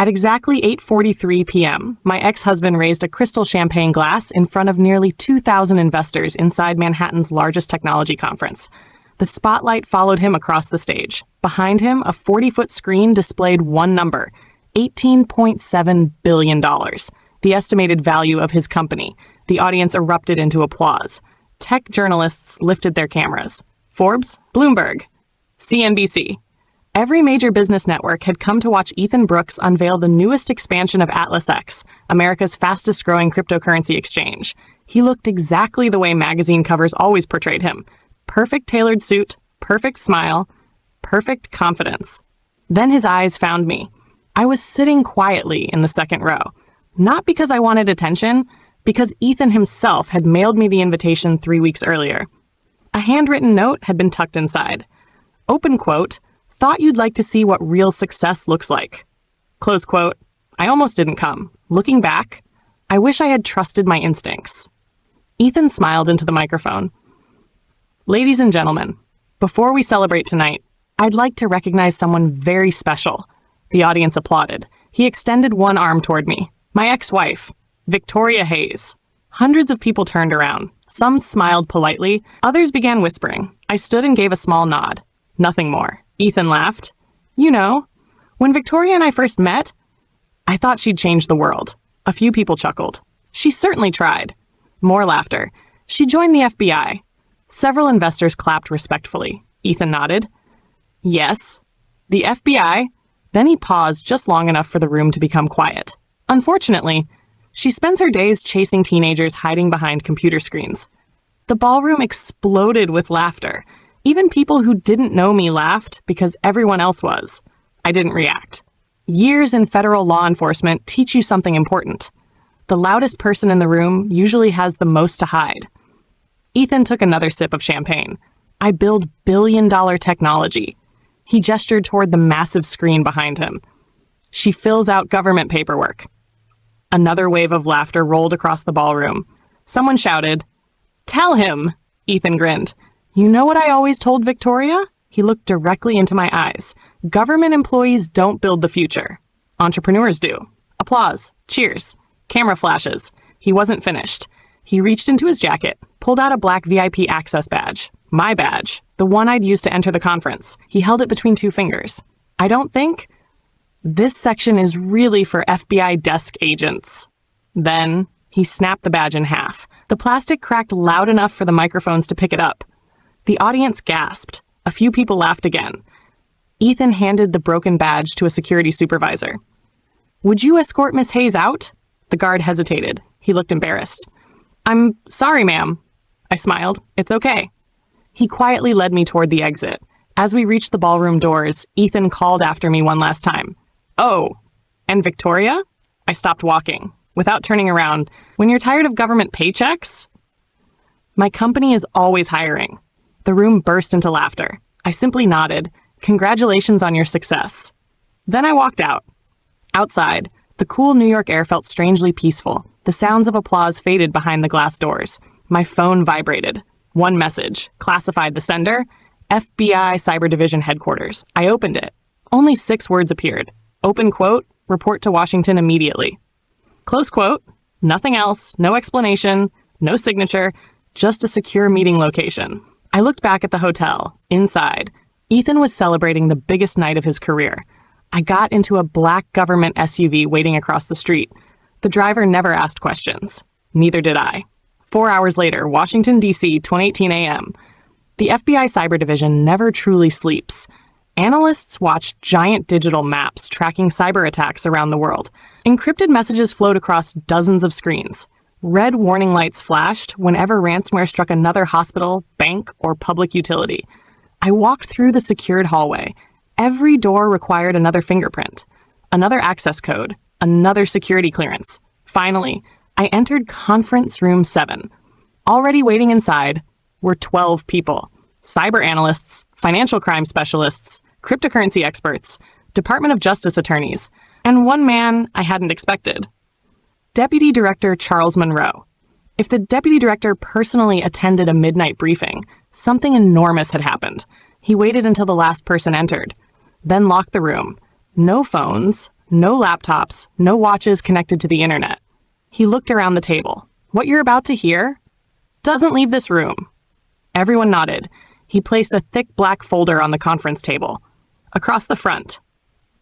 At exactly 8:43 p.m., my ex-husband raised a crystal champagne glass in front of nearly 2,000 investors inside Manhattan's largest technology conference. The spotlight followed him across the stage. Behind him, a 40-foot screen displayed one number, $18.7 billion, the estimated value of his company. The audience erupted into applause. Tech journalists lifted their cameras. Forbes, Bloomberg, CNBC. Every major business network had come to watch Ethan Brooks unveil the newest expansion of Atlas X, America's fastest-growing cryptocurrency exchange. He looked exactly the way magazine covers always portrayed him. Perfect tailored suit, perfect smile, perfect confidence. Then his eyes found me. I was sitting quietly in the second row. Not because I wanted attention, because Ethan himself had mailed me the invitation 3 weeks earlier. A handwritten note had been tucked inside. Open quote, "Thought you'd like to see what real success looks like." Close quote. I almost didn't come. Looking back, I wish I had trusted my instincts. Ethan smiled into the microphone. "Ladies and gentlemen, before we celebrate tonight, I'd like to recognize someone very special." The audience applauded. He extended one arm toward me. My ex-wife, Victoria Hayes. Hundreds of people turned around. Some smiled politely. Others began whispering. I stood and gave a small nod. Nothing more. Ethan laughed. "You know, when Victoria and I first met, I thought she'd change the world." A few people chuckled. "She certainly tried." More laughter. "She joined the FBI." Several investors clapped respectfully. Ethan nodded. "Yes, the FBI." Then he paused just long enough for the room to become quiet. "Unfortunately, she spends her days chasing teenagers hiding behind computer screens." The ballroom exploded with laughter. Even people who didn't know me laughed because everyone else was. I didn't react. Years in federal law enforcement teach you something important. The loudest person in the room usually has the most to hide. Ethan took another sip of champagne. "I build billion-dollar technology." He gestured toward the massive screen behind him. "She fills out government paperwork." Another wave of laughter rolled across the ballroom. Someone shouted, "Tell him!" Ethan grinned. "You know what I always told Victoria?" He looked directly into my eyes. "Government employees don't build the future. Entrepreneurs do." Applause. Cheers. Camera flashes. He wasn't finished. He reached into his jacket, pulled out a black VIP access badge. My badge. The one I'd used to enter the conference. He held it between two fingers. "I don't think this section is really for FBI desk agents." Then he snapped the badge in half. The plastic cracked loud enough for the microphones to pick it up. The audience gasped. A few people laughed again. Ethan handed the broken badge to a security supervisor. "Would you escort Miss Hayes out?" The guard hesitated. He looked embarrassed. "I'm sorry, ma'am." I smiled. "It's okay." He quietly led me toward the exit. As we reached the ballroom doors, Ethan called after me one last time. "Oh, and Victoria?" I stopped walking. Without turning around, "When you're tired of government paychecks?" "My company is always hiring." The room burst into laughter. I simply nodded. "Congratulations on your success." Then I walked out. Outside, the cool New York air felt strangely peaceful. The sounds of applause faded behind the glass doors. My phone vibrated. One message, classified the sender, FBI Cyber Division Headquarters. I opened it. Only 6 words appeared. Open quote, report to Washington immediately. Close quote, nothing else, no explanation, no signature, just a secure meeting location. I looked back at the hotel. Inside, Ethan was celebrating the biggest night of his career. I got into a black government SUV waiting across the street. The driver never asked questions. Neither did I. 4 hours later, Washington, D.C., 2:18 a.m. The FBI Cyber Division never truly sleeps. Analysts watch giant digital maps tracking cyber attacks around the world. Encrypted messages flowed across dozens of screens. Red warning lights flashed whenever ransomware struck another hospital, bank, or public utility. I walked through the secured hallway. Every door required another fingerprint, another access code, another security clearance. Finally, I entered Conference Room 7. Already waiting inside were 12 people. Cyber analysts, financial crime specialists, cryptocurrency experts, Department of Justice attorneys, and one man I hadn't expected. Deputy Director Charles Monroe. If the Deputy Director personally attended a midnight briefing, something enormous had happened. He waited until the last person entered, then locked the room. No phones, No laptops, no watches connected to the internet. He looked around the table. What you're about to hear doesn't leave this room. Everyone nodded. He placed a thick black folder on the conference table. Across the front,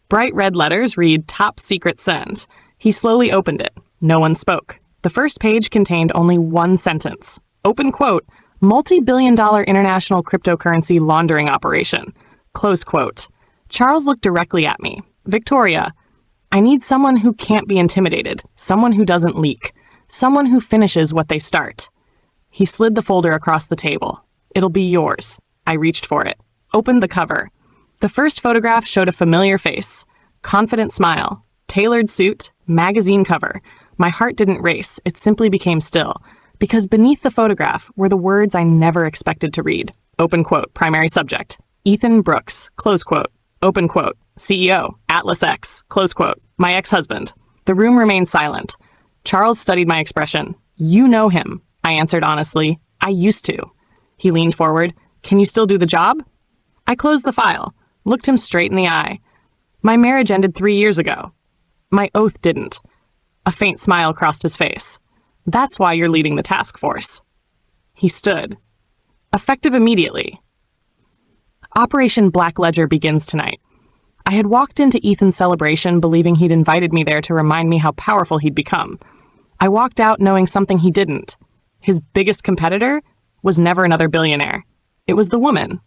bright red letters read Top Secret Send. He slowly opened it. No one spoke. The first page contained only one sentence. Open quote, multi-billion-dollar international cryptocurrency laundering operation. Close quote. Charles looked directly at me. Victoria, I need someone who can't be intimidated, someone who doesn't leak, someone who finishes what they start. He slid the folder across the table. It'll be yours. I reached for it. Opened the cover. The first photograph showed a familiar face. Confident smile. Tailored suit. Magazine cover. My heart didn't race. It simply became still. Because beneath the photograph were the words I never expected to read. Open quote. Primary subject. Ethan Brooks. Close quote. Open quote. CEO. Atlas X. Close quote. My ex-husband. The room remained silent. Charles studied my expression. You know him. I answered honestly. I used to. He leaned forward. Can you still do the job? I closed the file, looked him straight in the eye. My marriage ended 3 years ago. My oath didn't. A faint smile crossed his face. That's why you're leading the task force. He stood. Effective immediately. Operation Black Ledger begins tonight. I had walked into Ethan's celebration believing he'd invited me there to remind me how powerful he'd become. I walked out knowing something he didn't. His biggest competitor was never another billionaire. It was the woman.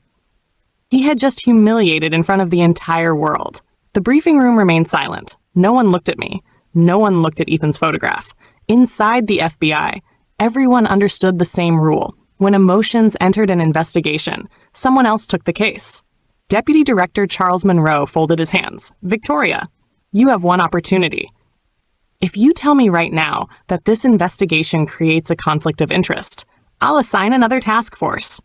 He had just humiliated in front of the entire world. The briefing room remained silent. No one looked at me. No one looked at Ethan's photograph. Inside the FBI, everyone understood the same rule. When emotions entered an investigation, someone else took the case. Deputy Director Charles Monroe folded his hands. Victoria, you have one opportunity. If you tell me right now that this investigation creates a conflict of interest, I'll assign another task force.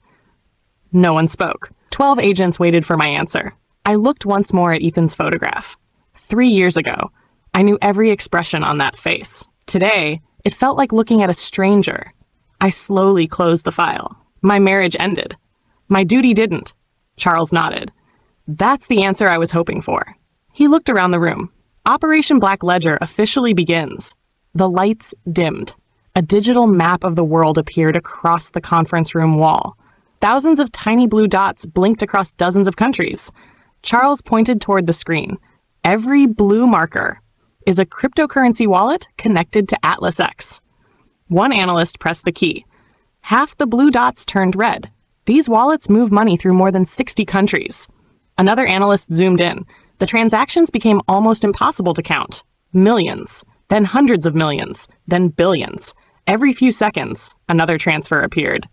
No one spoke. 12 agents waited for my answer. I looked once more at Ethan's photograph. 3 years ago, I knew every expression on that face. Today, it felt like looking at a stranger. I slowly closed the file. My marriage ended. My duty didn't. Charles nodded. That's the answer I was hoping for. He looked around the room. Operation Black Ledger officially begins. The lights dimmed. A digital map of the world appeared across the conference room wall. Thousands of tiny blue dots blinked across dozens of countries. Charles pointed toward the screen. Every blue marker is a cryptocurrency wallet connected to Atlas X. One analyst pressed a key. Half the blue dots turned red. These wallets move money through more than 60 countries. Another analyst zoomed in. The transactions became almost impossible to count. Millions, then hundreds of millions, then billions. Every few seconds, another transfer appeared.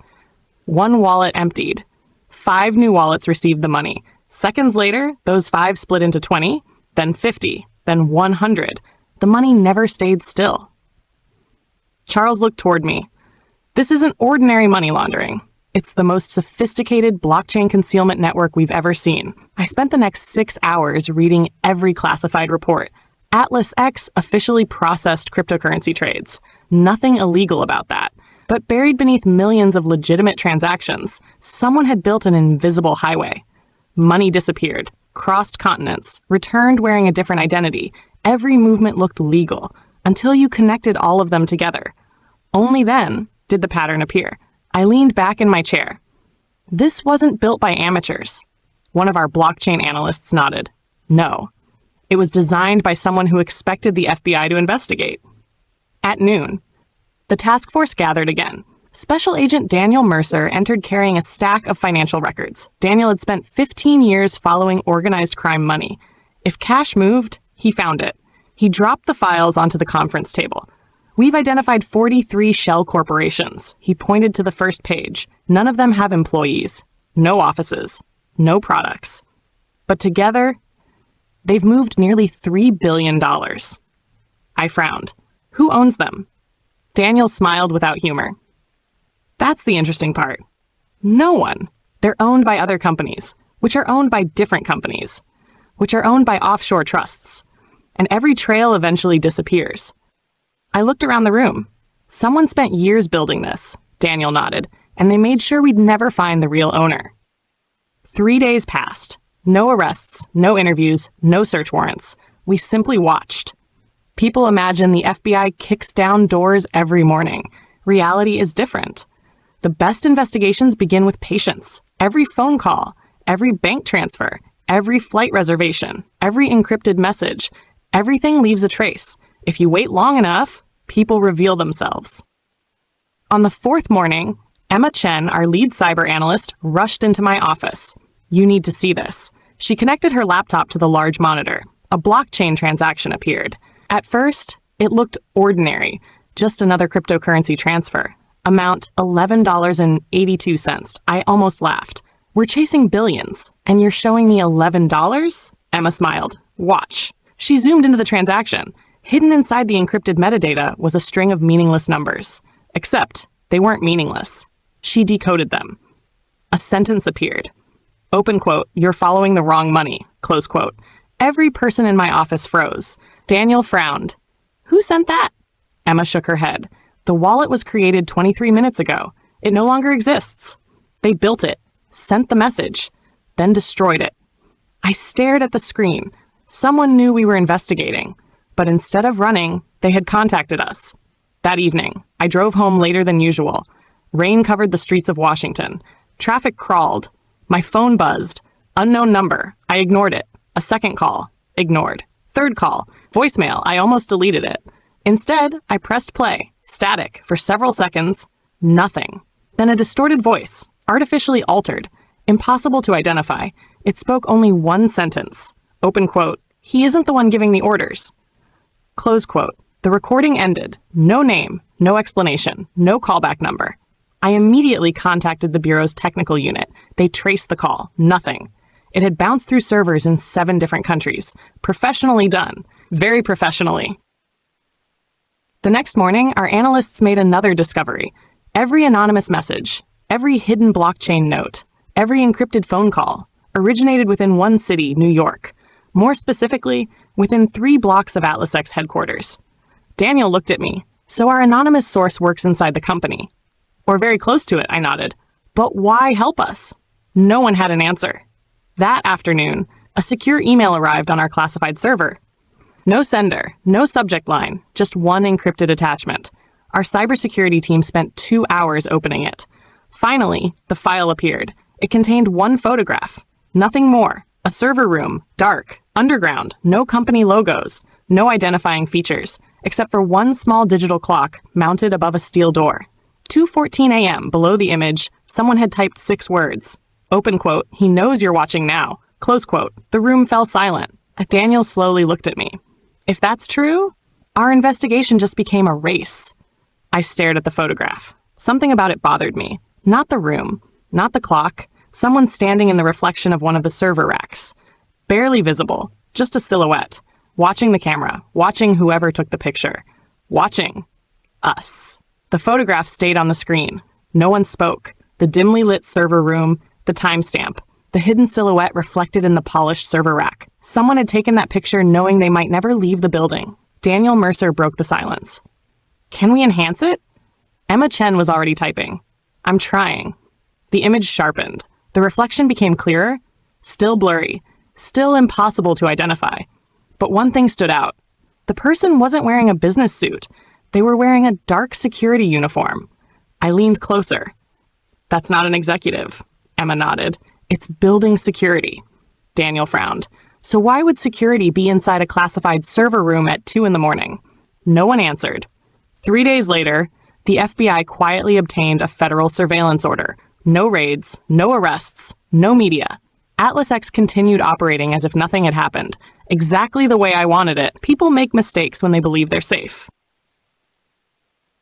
One wallet emptied. 5 new wallets received the money. Seconds later, those 5 split into 20, then 50, then 100. The money never stayed still. Charles looked toward me. This isn't ordinary money laundering. It's the most sophisticated blockchain concealment network we've ever seen. I spent the next 6 hours reading every classified report. Atlas X officially processed cryptocurrency trades. Nothing illegal about that. But buried beneath millions of legitimate transactions, someone had built an invisible highway. Money disappeared, crossed continents, returned wearing a different identity. Every movement looked legal, until you connected all of them together. Only then did the pattern appear. I leaned back in my chair. This wasn't built by amateurs. One of our blockchain analysts nodded. No. It was designed by someone who expected the FBI to investigate. At noon, the task force gathered again. Special Agent Daniel Mercer entered carrying a stack of financial records. Daniel had spent 15 years following organized crime money. If cash moved, he found it. He dropped the files onto the conference table. We've identified 43 shell corporations. He pointed to the first page. None of them have employees, no offices, no products. But together, they've moved nearly $3 billion. I frowned. Who owns them? Daniel smiled without humor. That's the interesting part. No one. They're owned by other companies, which are owned by different companies, which are owned by offshore trusts. And every trail eventually disappears. I looked around the room. Someone spent years building this, Daniel nodded, and they made sure we'd never find the real owner. 3 days passed. No arrests, no interviews, no search warrants. We simply watched. People imagine the FBI kicks down doors every morning. Reality is different. The best investigations begin with patience. Every phone call, every bank transfer, every flight reservation, every encrypted message, everything leaves a trace. If you wait long enough, people reveal themselves. On the fourth morning, Emma Chen, our lead cyber analyst, rushed into my office. You need to see this. She connected her laptop to the large monitor. A blockchain transaction appeared. At first, it looked ordinary, just another cryptocurrency transfer. Amount $11.82. I almost laughed. We're chasing billions, and you're showing me $11? Emma smiled. Watch. She zoomed into the transaction. Hidden inside the encrypted metadata was a string of meaningless numbers. Except, they weren't meaningless. She decoded them. A sentence appeared. Open quote, "You're following the wrong money," close quote. Every person in my office froze. Daniel frowned. Who sent that? Emma shook her head. The wallet was created 23 minutes ago. It no longer exists. They built it, sent the message, then destroyed it. I stared at the screen. Someone knew we were investigating, but instead of running, they had contacted us. That evening, I drove home later than usual. Rain covered the streets of Washington. Traffic crawled. My phone buzzed. Unknown number. I ignored it. A second call. Ignored. Third call. Voicemail. I almost deleted it. Instead, I pressed play. Static. For several seconds. Nothing. Then a distorted voice. Artificially altered. Impossible to identify. It spoke only one sentence. Open quote. "He isn't the one giving the orders." Close quote. The recording ended. No name. No explanation. No callback number. I immediately contacted the Bureau's technical unit. They traced the call. Nothing. It had bounced through servers in 7 different countries. Professionally done. Very professionally. The next morning, our analysts made another discovery. Every anonymous message, every hidden blockchain note, every encrypted phone call originated within one city, New York. More specifically, within 3 blocks of AtlasX headquarters. Daniel looked at me. So our anonymous source works inside the company. Or very close to it, I nodded. But why help us? No one had an answer. That afternoon, a secure email arrived on our classified server. No sender, no subject line, just one encrypted attachment. Our cybersecurity team spent 2 hours opening it. Finally, the file appeared. It contained one photograph. Nothing more. A server room, dark, underground, no company logos, no identifying features, except for one small digital clock mounted above a steel door. 2:14 a.m. Below the image, someone had typed 6 words. Open quote, "He knows you're watching now." Close quote. The room fell silent. Daniel slowly looked at me. If that's true, our investigation just became a race. I stared at the photograph. Something about it bothered me. Not the room, not the clock, someone standing in the reflection of one of the server racks. Barely visible, just a silhouette. Watching the camera, watching whoever took the picture. Watching us. The photograph stayed on the screen. No one spoke. The dimly lit server room, the timestamp, the hidden silhouette reflected in the polished server rack. Someone had taken that picture knowing they might never leave the building. Daniel Mercer broke the silence. Can we enhance it? Emma Chen was already typing. I'm trying. The image sharpened. The reflection became clearer, still blurry, still impossible to identify. But one thing stood out. The person wasn't wearing a business suit. They were wearing a dark security uniform. I leaned closer. That's not an executive. Emma nodded. It's building security. Daniel frowned. So why would security be inside a classified server room at 2 a.m? No one answered. 3 days later, the FBI quietly obtained a federal surveillance order. No raids, no arrests, no media. AtlasX continued operating as if nothing had happened. Exactly the way I wanted it. People make mistakes when they believe they're safe.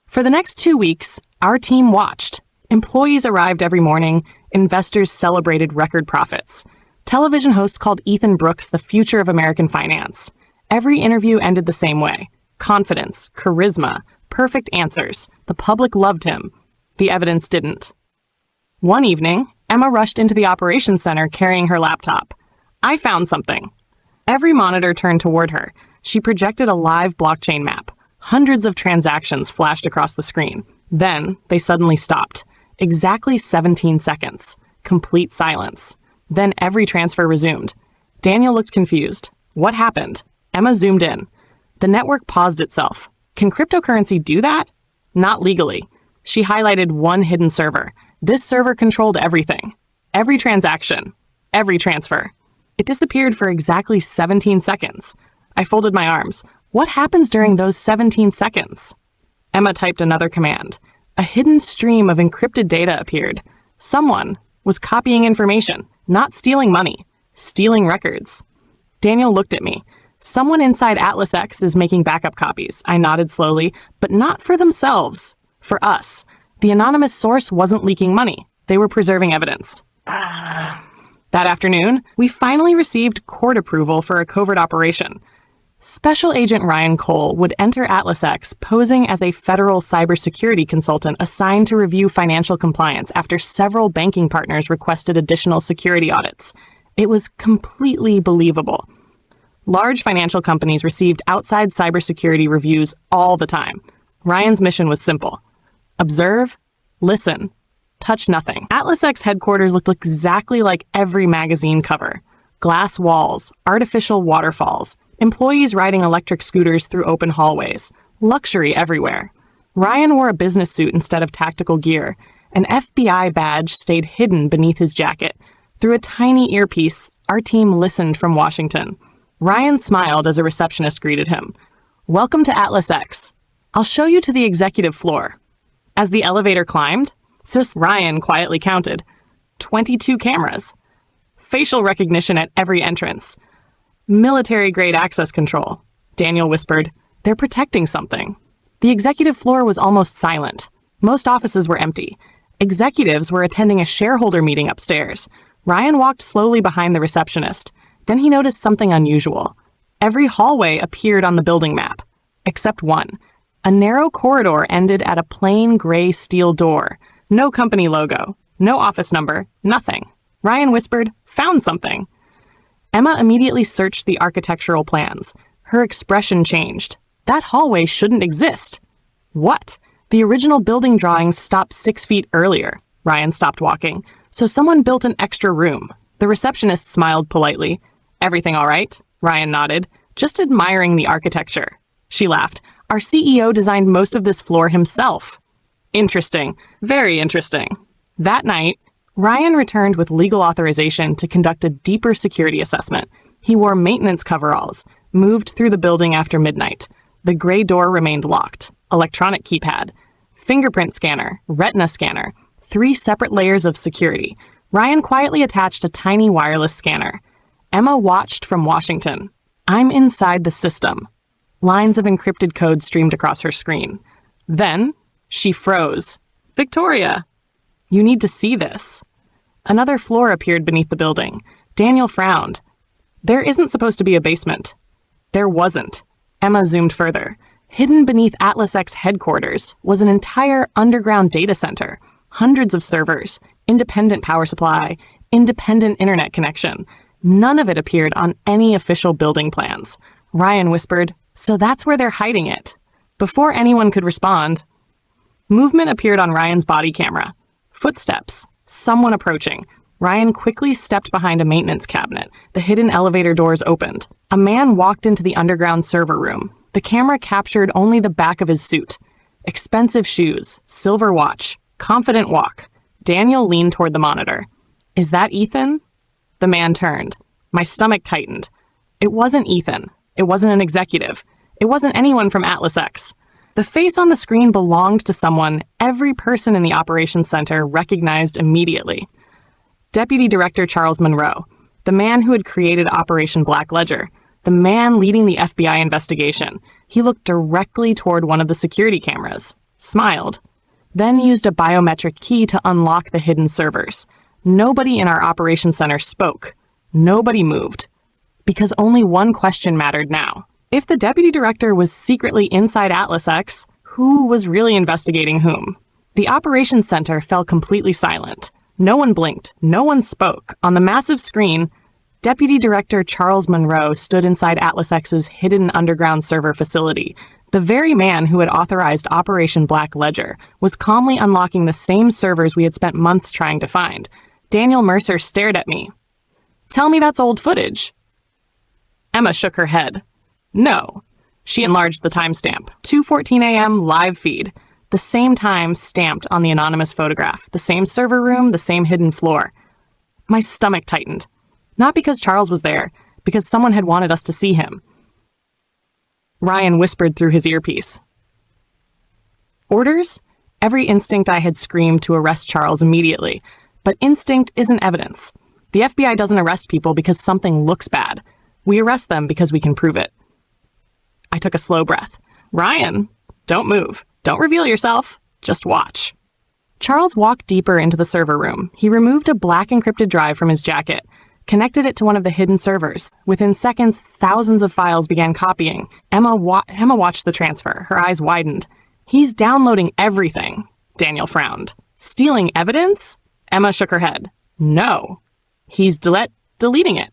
For the next 2 weeks, our team watched. Employees arrived every morning. Investors celebrated record profits. Television hosts called Ethan Brooks the future of American finance. Every interview ended the same way. Confidence, charisma, perfect answers. The public loved him. The evidence didn't. One evening, Emma rushed into the operations center carrying her laptop. I found something. Every monitor turned toward her. She projected a live blockchain map. Hundreds of transactions flashed across the screen. Then, they suddenly stopped. Exactly 17 seconds. Complete silence. Then every transfer resumed. Daniel looked confused. What happened? Emma zoomed in. The network paused itself. Can cryptocurrency do that? Not legally. She highlighted one hidden server. This server controlled everything. Every transaction. Every transfer. It disappeared for exactly 17 seconds. I folded my arms. What happens during those 17 seconds? Emma typed another command. A hidden stream of encrypted data appeared. Someone was copying information, not stealing money, stealing records. Daniel looked at me. Someone inside Atlas X is making backup copies. I nodded slowly, but not for themselves. For us. The anonymous source wasn't leaking money. They were preserving evidence. That afternoon, we finally received court approval for a covert operation. Special Agent Ryan Cole would enter Atlas X posing as a federal cybersecurity consultant assigned to review financial compliance after several banking partners requested additional security audits. It was completely believable. Large financial companies received outside cybersecurity reviews all the time. Ryan's mission was simple. Observe, listen, touch nothing. Atlas X headquarters looked exactly like every magazine cover. Glass walls, artificial waterfalls, employees riding electric scooters through open hallways, luxury everywhere. Ryan wore a business suit instead of tactical gear. An FBI badge stayed hidden beneath his jacket. Through a tiny earpiece, our team listened from Washington. Ryan smiled as a receptionist greeted him. Welcome to Atlas X. I'll show you to the executive floor. As the elevator climbed, Ryan quietly counted. 22 cameras. Facial recognition at every entrance. Military-grade access control. Daniel whispered, they're protecting something. The executive floor was almost silent. Most offices were empty. Executives were attending a shareholder meeting upstairs. Ryan walked slowly behind the receptionist. Then he noticed something unusual. Every hallway appeared on the building map, except one. A narrow corridor ended at a plain gray steel door. No company logo, no office number, nothing. Ryan whispered, found something. Emma immediately searched the architectural plans. Her expression changed. That hallway shouldn't exist. What? The original building drawings stopped 6 feet earlier. Ryan stopped walking. So someone built an extra room. The receptionist smiled politely. Everything all right? Ryan nodded, just admiring the architecture. She laughed. Our CEO designed most of this floor himself. Interesting. Very interesting. That night, Ryan returned with legal authorization to conduct a deeper security assessment. He wore maintenance coveralls, moved through the building after midnight. The gray door remained locked. Electronic keypad. Fingerprint scanner. Retina scanner. 3 separate layers of security. Ryan quietly attached a tiny wireless scanner. Emma watched from Washington. I'm inside the system. Lines of encrypted code streamed across her screen. Then, she froze. Victoria! You need to see this. Another floor appeared beneath the building. Daniel frowned. There isn't supposed to be a basement. There wasn't. Emma zoomed further. Hidden beneath Atlas X headquarters was an entire underground data center. Hundreds of servers, independent power supply, independent internet connection. None of it appeared on any official building plans. Ryan whispered, so that's where they're hiding it. Before anyone could respond, movement appeared on Ryan's body camera. Footsteps. Someone approaching. Ryan quickly stepped behind a maintenance cabinet. The hidden elevator doors opened. A man walked into the underground server room. The camera captured only the back of his suit. Expensive shoes, silver watch, confident walk. Daniel leaned toward the monitor. Is that Ethan? The man turned. My stomach tightened. It wasn't Ethan. It wasn't an executive. It wasn't anyone from Atlas X. The face on the screen belonged to someone every person in the operations center recognized immediately. Deputy Director Charles Monroe, the man who had created Operation Black Ledger, the man leading the FBI investigation. He looked directly toward one of the security cameras, smiled, then used a biometric key to unlock the hidden servers. Nobody in our operations center spoke. Nobody moved. Because only one question mattered now. If the deputy director was secretly inside Atlas X, who was really investigating whom? The operations center fell completely silent. No one blinked. No one spoke. On the massive screen, Deputy Director Charles Monroe stood inside Atlas X's hidden underground server facility. The very man who had authorized Operation Black Ledger was calmly unlocking the same servers we had spent months trying to find. Daniel Mercer stared at me. Tell me that's old footage. Emma shook her head. No. She enlarged the timestamp. 2:14 a.m. live feed. The same time stamped on the anonymous photograph. The same server room, the same hidden floor. My stomach tightened. Not because Charles was there, because someone had wanted us to see him. Ryan whispered through his earpiece. Orders? Every instinct I had screamed to arrest Charles immediately. But instinct isn't evidence. The FBI doesn't arrest people because something looks bad. We arrest them because we can prove it. I took a slow breath. Ryan, don't move. Don't reveal yourself. Just watch. Charles walked deeper into the server room. He removed a black encrypted drive from his jacket, connected it to one of the hidden servers. Within seconds, thousands of files began copying. Emma watched the transfer. Her eyes widened. He's downloading everything. Daniel frowned. Stealing evidence? Emma shook her head. No. He's deleting it.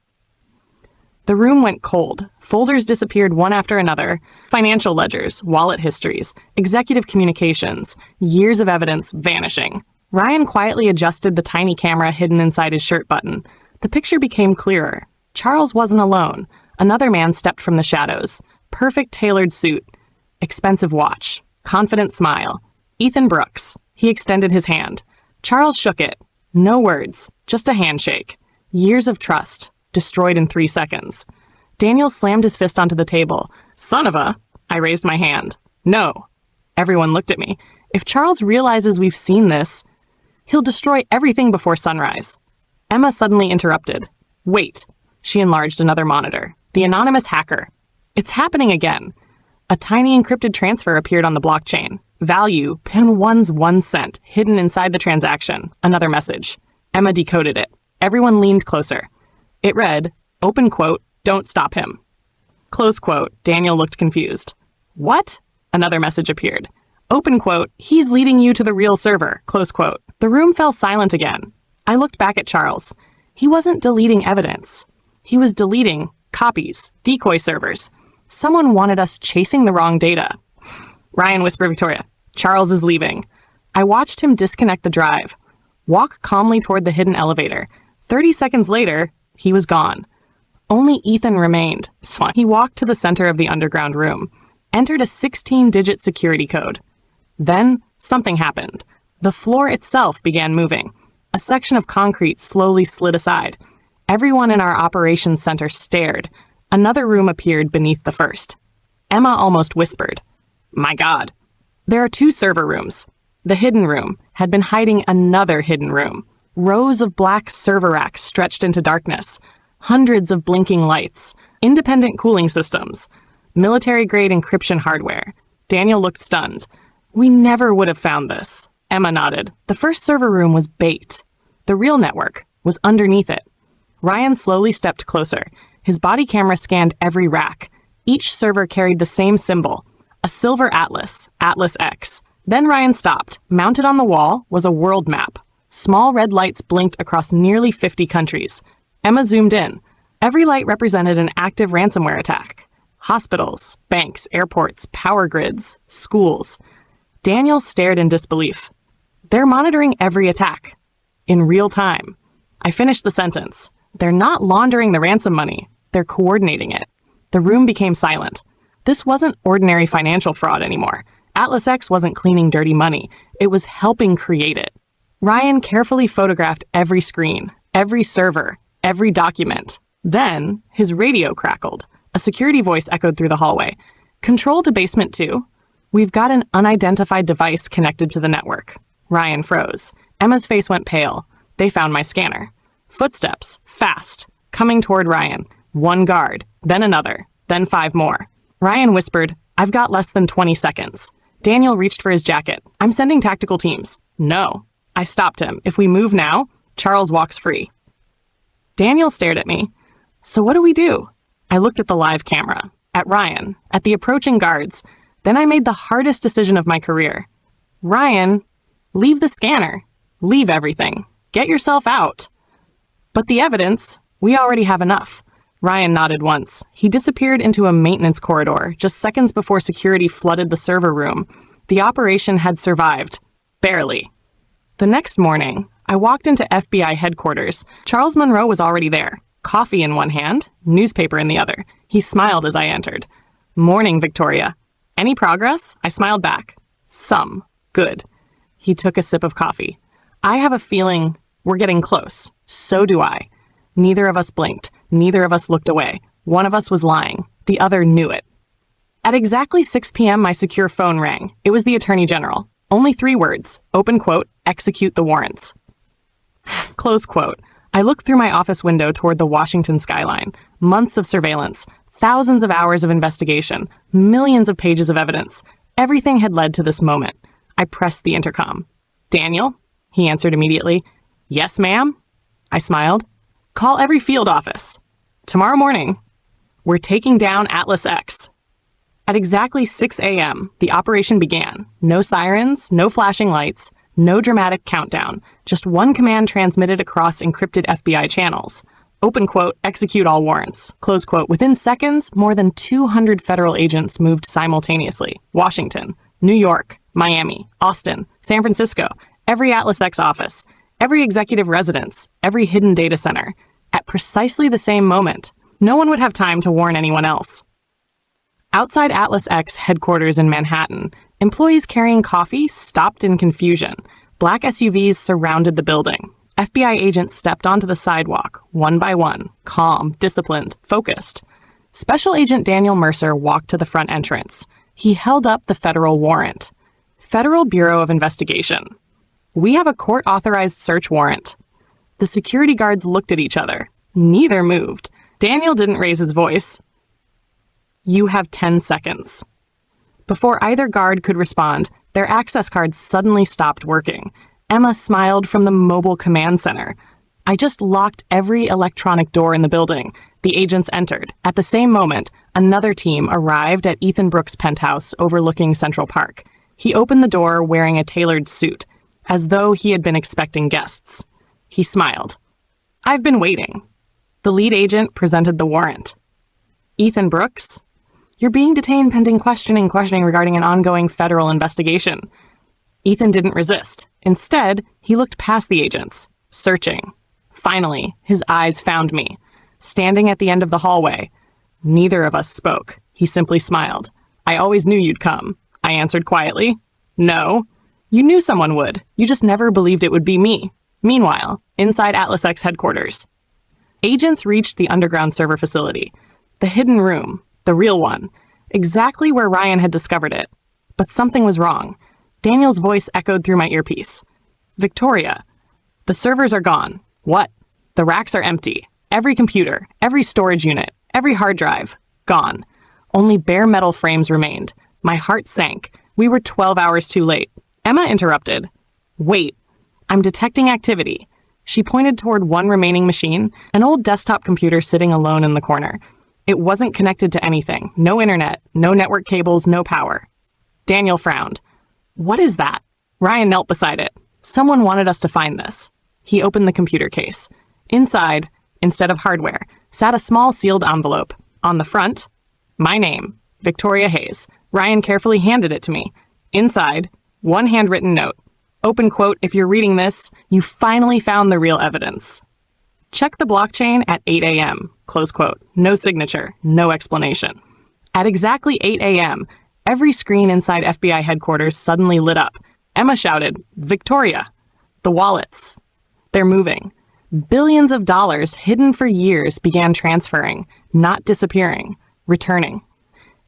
The room went cold. Folders disappeared one after another. Financial ledgers, wallet histories, executive communications, years of evidence vanishing. Ryan quietly adjusted the tiny camera hidden inside his shirt button. The picture became clearer. Charles wasn't alone. Another man stepped from the shadows. Perfect tailored suit. Expensive watch. Confident smile. Ethan Brooks. He extended his hand. Charles shook it. No words. Just a handshake. Years of trust. Destroyed in 3 seconds. Daniel slammed his fist onto the table. Son of a... I raised my hand. No. Everyone looked at me. If Charles realizes we've seen this, he'll destroy everything before sunrise. Emma suddenly interrupted. Wait. She enlarged another monitor. The anonymous hacker. It's happening again. A tiny encrypted transfer appeared on the blockchain. Value, pin 1's 1 cent, hidden inside the transaction. Another message. Emma decoded it. Everyone leaned closer. It read, open quote, don't stop him. Close quote, Daniel looked confused. What? Another message appeared. Open quote, he's leading you to the real server, close quote. The room fell silent again. I looked back at Charles. He wasn't deleting evidence. He was deleting copies, decoy servers. Someone wanted us chasing the wrong data. Ryan whispered Victoria, Charles is leaving. I watched him disconnect the drive, walk calmly toward the hidden elevator. 30 seconds later, he was gone. Only Ethan remained. He walked to the center of the underground room, entered a 16-digit security code. Then, something happened. The floor itself began moving. A section of concrete slowly slid aside. Everyone in our operations center stared. Another room appeared beneath the first. Emma almost whispered, My God. There are 2 server rooms. The hidden room had been hiding another hidden room. Rows of black server racks stretched into darkness. Hundreds of blinking lights. Independent cooling systems. Military-grade encryption hardware. Daniel looked stunned. We never would have found this. Emma nodded. The first server room was bait. The real network was underneath it. Ryan slowly stepped closer. His body camera scanned every rack. Each server carried the same symbol. A silver atlas, Atlas X. Then Ryan stopped. Mounted on the wall was a world map. Small red lights blinked across nearly 50 countries. Emma zoomed in. Every light represented an active ransomware attack. Hospitals, banks, airports, power grids, schools. Daniel stared in disbelief. They're monitoring every attack. In real time. I finished the sentence. They're not laundering the ransom money. They're coordinating it. The room became silent. This wasn't ordinary financial fraud anymore. Atlas X wasn't cleaning dirty money. It was helping create it. Ryan carefully photographed every screen, every server, every document. Then, his radio crackled. A security voice echoed through the hallway. Control to basement 2. We've got an unidentified device connected to the network. Ryan froze. Emma's face went pale. They found my scanner. Footsteps, fast, coming toward Ryan. 1 guard, then another, then 5 more. Ryan whispered, I've got less than 20 seconds. Daniel reached for his jacket. I'm sending tactical teams. No. I stopped him. If we move now, Charles walks free. Daniel stared at me. So what do we do? I looked at the live camera, at Ryan, at the approaching guards. Then I made the hardest decision of my career. Ryan, leave the scanner. Leave everything. Get yourself out. But the evidence, we already have enough. Ryan nodded once. He disappeared into a maintenance corridor just seconds before security flooded the server room. The operation had survived. Barely. The next morning, I walked into FBI headquarters. Charles Monroe was already there. Coffee in one hand, newspaper in the other. He smiled as I entered. Morning, Victoria. Any progress? I smiled back. Some. Good. He took a sip of coffee. I have a feeling we're getting close. So do I. Neither of us blinked. Neither of us looked away. One of us was lying. The other knew it. At exactly 6 p.m., my secure phone rang. It was the Attorney General. Only 3 words. Open quote, execute the warrants. Close quote. I looked through my office window toward the Washington skyline. Months of surveillance, thousands of hours of investigation, millions of pages of evidence. Everything had led to this moment. I pressed the intercom. Daniel? He answered immediately. Yes, ma'am? I smiled. Call every field office. Tomorrow morning. We're taking down Atlas X. At exactly 6 a.m., the operation began. No sirens, no flashing lights, no dramatic countdown, just one command transmitted across encrypted FBI channels. Open quote, execute all warrants. Close quote. Within seconds, more than 200 federal agents moved simultaneously. Washington, New York, Miami, Austin, San Francisco, every Atlas X office, every executive residence, every hidden data center. At precisely the same moment, no one would have time to warn anyone else. Outside Atlas X headquarters in Manhattan, employees carrying coffee stopped in confusion. Black SUVs surrounded the building. FBI agents stepped onto the sidewalk, one by one, calm, disciplined, focused. Special Agent Daniel Mercer walked to the front entrance. He held up the federal warrant. Federal Bureau of Investigation. We have a court-authorized search warrant. The security guards looked at each other. Neither moved. Daniel didn't raise his voice. You have 10 seconds. Before either guard could respond, their access cards suddenly stopped working. Emma smiled from the mobile command center. I just locked every electronic door in the building. The agents entered. At the same moment, another team arrived at Ethan Brooks' penthouse overlooking Central Park. He opened the door wearing a tailored suit, as though he had been expecting guests. He smiled. I've been waiting. The lead agent presented the warrant. Ethan Brooks? You're being detained pending questioning regarding an ongoing federal investigation. Ethan didn't resist. Instead, he looked past the agents, searching. Finally, his eyes found me, standing at the end of the hallway. Neither of us spoke. He simply smiled. I always knew you'd come. I answered quietly. No. You knew someone would. You just never believed it would be me. Meanwhile, inside Atlas X headquarters, agents reached the underground server facility. The hidden room. The real one. Exactly where Ryan had discovered it. But something was wrong. Daniel's voice echoed through my earpiece. Victoria. The servers are gone. What? The racks are empty. Every computer, every storage unit, every hard drive, gone. Only bare metal frames remained. My heart sank. We were 12 hours too late. Emma interrupted. Wait. I'm detecting activity. She pointed toward one remaining machine, an old desktop computer sitting alone in the corner. It wasn't connected to anything. No internet, no network cables, no power. Daniel frowned. What is that? Ryan knelt beside it. Someone wanted us to find this. He opened the computer case. Inside, instead of hardware, sat a small sealed envelope. On the front, my name, Victoria Hayes. Ryan carefully handed it to me. Inside, one handwritten note. Open quote, if you're reading this, you finally found the real evidence. Check the blockchain at 8 a.m. Close quote. No signature, no explanation. At exactly 8 a.m., every screen inside FBI headquarters suddenly lit up. Emma shouted, Victoria! The wallets. They're moving. Billions of dollars hidden for years began transferring, not disappearing, returning.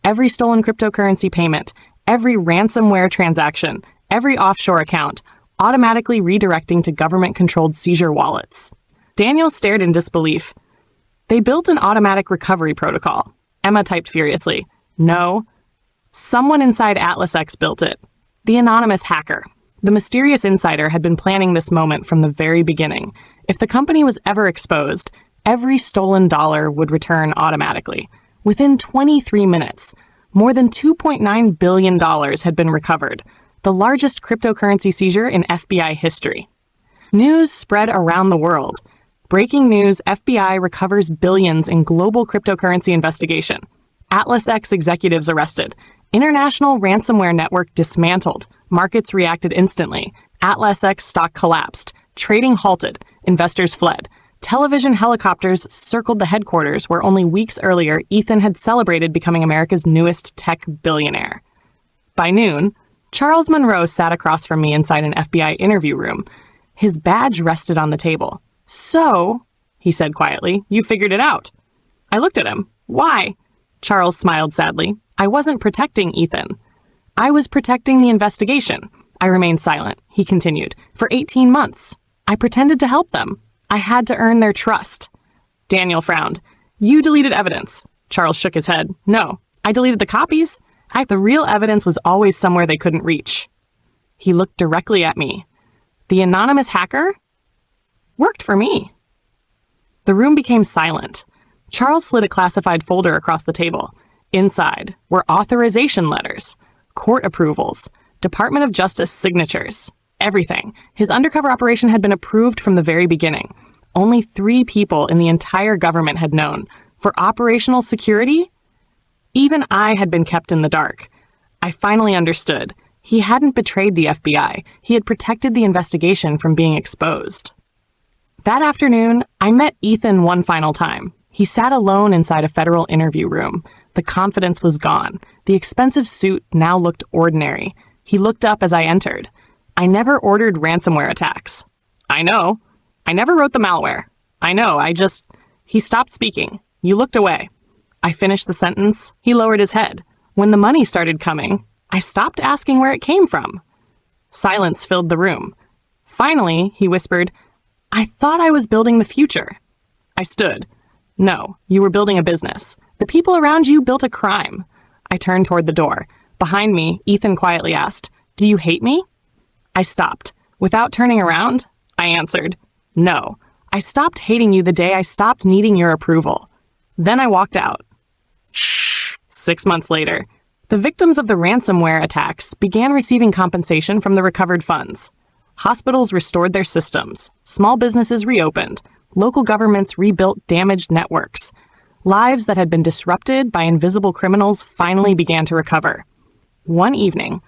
Every stolen cryptocurrency payment, every ransomware transaction, every offshore account, automatically redirecting to government-controlled seizure wallets. Daniel stared in disbelief. They built an automatic recovery protocol. Emma typed furiously. No. Someone inside Atlas X built it. The anonymous hacker. The mysterious insider had been planning this moment from the very beginning. If the company was ever exposed, every stolen dollar would return automatically. Within 23 minutes, more than $2.9 billion had been recovered, the largest cryptocurrency seizure in FBI history. News spread around the world. Breaking news, FBI recovers billions in global cryptocurrency investigation. Atlas X executives arrested. International ransomware network dismantled. Markets reacted instantly. Atlas X stock collapsed. Trading halted. Investors fled. Television helicopters circled the headquarters where only weeks earlier Ethan had celebrated becoming America's newest tech billionaire. By noon, Charles Monroe sat across from me inside an FBI interview room. His badge rested on the table. "So," he said quietly, "you figured it out." I looked at him. "Why?" Charles smiled sadly. "I wasn't protecting Ethan. I was protecting the investigation." I remained silent. He continued. "For 18 months. I pretended to help them. I had to earn their trust." Daniel frowned. "You deleted evidence." Charles shook his head. "No, I deleted the copies. The real evidence was always somewhere they couldn't reach." He looked directly at me. "The anonymous hacker worked for me." The room became silent. Charles slid a classified folder across the table. Inside were authorization letters, court approvals, Department of Justice signatures, everything. His undercover operation had been approved from the very beginning. Only 3 people in the entire government had known. For operational security, even I had been kept in the dark. I finally understood. He hadn't betrayed the FBI. He had protected the investigation from being exposed. That afternoon, I met Ethan one final time. He sat alone inside a federal interview room. The confidence was gone. The expensive suit now looked ordinary. He looked up as I entered. "I never ordered ransomware attacks." "I know. I never wrote the malware." "I know, He stopped speaking. "You looked away." I finished the sentence. He lowered his head. When the money started coming, I stopped asking where it came from. Silence filled the room. Finally, he whispered, "I thought I was building the future." I stood. "No, you were building a business. The people around you built a crime." I turned toward the door. Behind me, Ethan quietly asked, "Do you hate me?" I stopped. Without turning around, I answered, "No. I stopped hating you the day I stopped needing your approval." Then I walked out. 6 months later, the victims of the ransomware attacks began receiving compensation from the recovered funds. Hospitals restored their systems. Small businesses reopened. Local governments rebuilt damaged networks. Lives that had been disrupted by invisible criminals finally began to recover. One evening,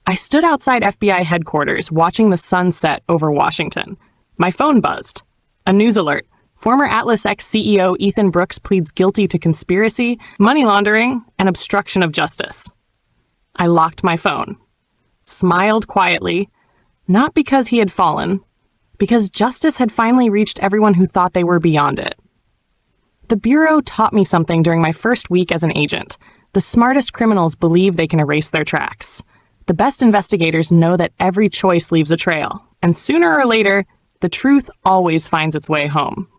I stood outside FBI headquarters watching the sun set over Washington. My phone buzzed. A news alert. Former Atlas X CEO Ethan Brooks pleads guilty to conspiracy, money laundering, and obstruction of justice. I locked my phone, smiled quietly, not because he had fallen, because justice had finally reached everyone who thought they were beyond it. The Bureau taught me something during my first week as an agent. The smartest criminals believe they can erase their tracks. The best investigators know that every choice leaves a trail, and sooner or later, the truth always finds its way home.